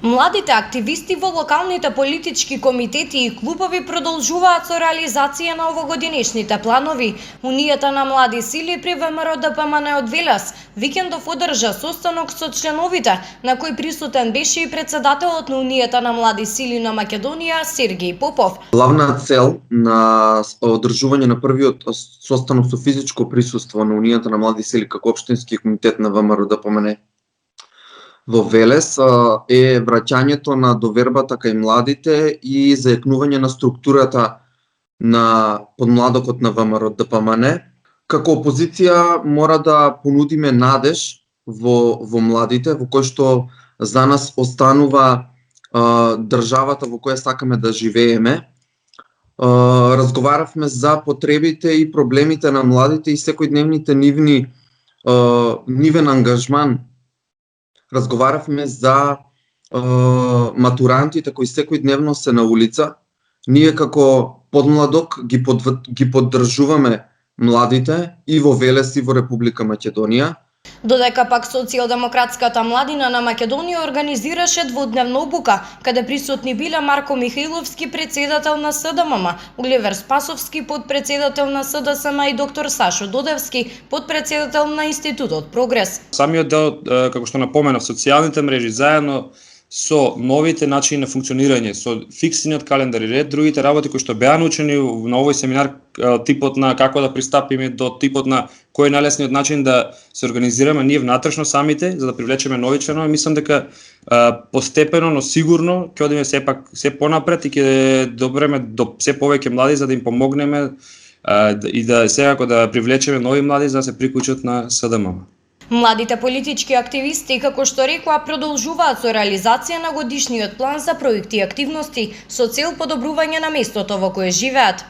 Младите активисти во локалните политички комитети и клубови продолжуваат со реализација на овогодинешните планови. Унијата на млади сили при ВМРО ДПМН од Велес викендов одржа состанок со членовите, на кој присутен беше и председателот на Унијата на млади сили на Македонија Сергеј Попов. Главна цел на одржување на првиот состанок со физичко присуство на Унијата на млади сили како општински комитет на ВМРО ДПМН во Велес е враќањето на довербата кај младите и зајакнување на структурата на подмладокот на ВМРО ДПМН. Како опозиција мора да понудиме надеж во младите, во кој што за нас останува државата во која сакаме да живееме. Разговаравме за потребите и проблемите на младите и секојдневните нивен ангажман. Разговаравме за матурантите кои секојдневно се на улица. Ние како подмладок ги поддржуваме младите и во Велес и во Република Македонија. Додека пак Социјалдемократската младина на Македонија организираше двудневна обука, каде присутни биле Марко Михајловски, председател на СДММ, Оливер Спасовски, подпредседател на СДСМ и доктор Сашо Додевски, подпредседател на Институтот Прогрес. Самиот дел, како што напоменав, социјалните мрежи заедно со новите начини на функционирање, со фиксниот календар и ред, другите работи кои што беа научени на овој семинар, типот на како да пристапиме до типот на кој е најлесниот начин да се организираме ние внатрешно самите за да привлечеме нови членови, мислам дека постепено, но сигурно ќе одиме сепак се понапред и ќе добреме до се повеќе млади за да им помогнеме и да секако да привлечеме нови млади за да се приклучат на СДММ. Младите политички активисти, како што рекоа, продолжуваат со реализација на годишниот план за проекти и активности со цел подобрување на местото во кое живеат.